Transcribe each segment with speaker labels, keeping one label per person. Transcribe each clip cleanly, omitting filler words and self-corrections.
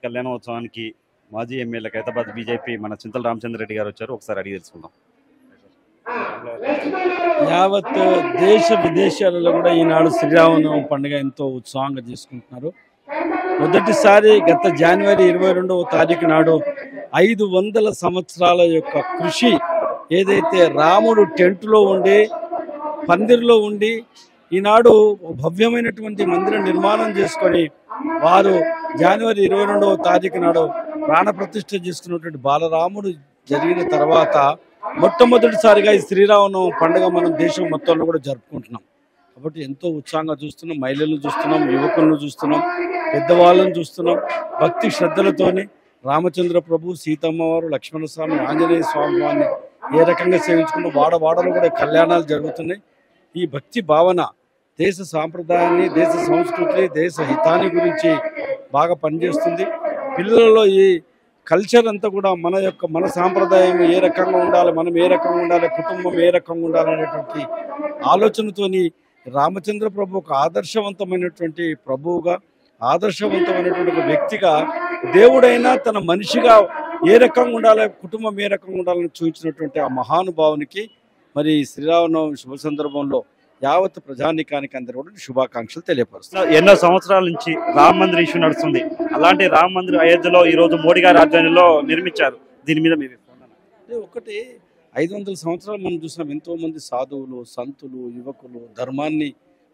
Speaker 1: కళ్యాణోత్సవానికి మాజీ MLA Khairatabad BJP మన చింతల రామచంద్రరెడ్డి గారు వచ్చారు. ఒకసారి అడిగి తెలుసుకుందాం.
Speaker 2: యావత్ దేశ విదేశాలలో కూడా ఈనాడు శ్రీరామనవమి పండుగ ఎంతో ఉత్సాహంగా చేసుకుంటున్నారు. మొదటిసారి గత జనవరి 22వ తారీఖు నాడు 500 సంవత్సరాల యొక్క కృషి ఏదైతే రాముడు టెంట్లో ఉండి పందిరిలో ఉండి ఈనాడు భవ్యమైనటువంటి మందిర నిర్మాణం చేసుకొని వారు జనవరి 22వ తారీఖు నాడు ప్రాణప్రతిష్ఠ చేసుకున్నటువంటి బాలరాముడు జరిగిన తర్వాత మొట్టమొదటిసారిగా ఈ శ్రీరామనవమి పండుగ మనం దేశం మొత్తంలో కూడా జరుపుకుంటున్నాం. కాబట్టి ఎంతో ఉత్సాహంగా చూస్తున్నాం. మహిళలను చూస్తున్నాం, యువకులను చూస్తున్నాం, పెద్దవాళ్ళను చూస్తున్నాం. భక్తి శ్రద్ధలతోని రామచంద్ర ప్రభు, సీతమ్మ వారు, లక్ష్మణస్వామి, ఆంజనేయ స్వామి వారిని ఏ రకంగా సేవించుకున్న వాడవాడలో కూడా కళ్యాణాలు జరుగుతున్నాయి. ఈ భక్తి భావన దేశ సాంప్రదాయాన్ని, దేశ సంస్కృతిని, దేశ హితాన్ని గురించి బాగా పనిచేస్తుంది. పిల్లలలో ఈ కల్చర్ అంతా కూడా మన సాంప్రదాయం ఏ రకంగా ఉండాలి, మనం ఏ రకంగా ఉండాలి, కుటుంబం ఏ రకంగా ఉండాలనేటువంటి ఆలోచనతోని రామచంద్ర ప్రభు ఒక ఆదర్శవంతమైనటువంటి ప్రభువుగా, ఆదర్శవంతమైనటువంటి ఒక వ్యక్తిగా, దేవుడైనా తన మనిషిగా ఏ రకంగా ఉండాలి, కుటుంబం ఏ రకంగా ఉండాలని చూపించినటువంటి ఆ మహానుభావునికి మరి శ్రీరామనవమి శుభ సందర్భంలో యావత్ ప్రజానీకానికి అందరూ కూడా శుభాకాంక్షలు తెలియపరుస్తారు.
Speaker 1: ఎన్నో సంవత్సరాల నుంచి రామ మందిర్ ఇష్యూ నడుస్తుంది. అలాంటి రామ మందిర్ అయోధ్యలో ఈ రోజు మోడీ గారి ఆధ్వర్యంలో నిర్మించారు. దీని మీద మీరు
Speaker 2: ఒకటి 500 సంవత్సరాలు మనం చూసినాం. ఎంతో మంది సాధువులు, సంతులు, యువకులు ధర్మాన్ని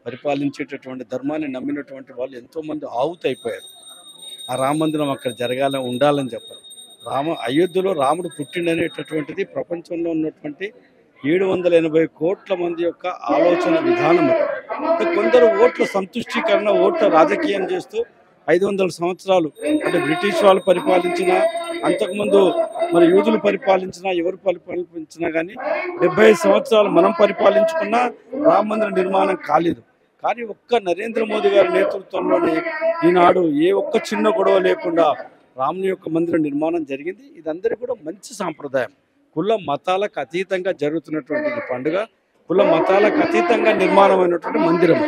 Speaker 2: పరిపాలించేటటువంటి, ధర్మాన్ని నమ్మినటువంటి వాళ్ళు ఎంతో మంది ఆహుతైపోయారు. ఆ రామ మందిరం అక్కడ జరగాలని, ఉండాలని చెప్పారు. అయోధ్యలో రాముడు పుట్టిండనేటటువంటిది ప్రపంచంలో ఉన్నటువంటి 780 కోట్ల మంది యొక్క ఆలోచన విధానం. కొందరు ఓట్ల సంతుష్టీకరణ, ఓట్ల రాజకీయం చేస్తూ 500 సంవత్సరాలు అంటే బ్రిటిష్ వాళ్ళు పరిపాలించిన, అంతకుముందు మరి యూదులు పరిపాలించినా, ఎవరు పరిపాలించినా కానీ 75 సంవత్సరాలు మనం పరిపాలించుకున్నా రామ మందిర నిర్మాణం కాలేదు. కానీ ఒక్క నరేంద్ర మోదీ గారి నేతృత్వంలోనే ఈనాడు ఏ ఒక్క చిన్న గొడవ లేకుండా రాముని యొక్క మందిర నిర్మాణం జరిగింది. ఇదందరికీ కూడా మంచి సాంప్రదాయం. కుల మతాలకు అతీతంగా జరుగుతున్నటువంటి పండుగ, కుల మతాలకు అతీతంగా నిర్మాణమైనటువంటి మందిరం.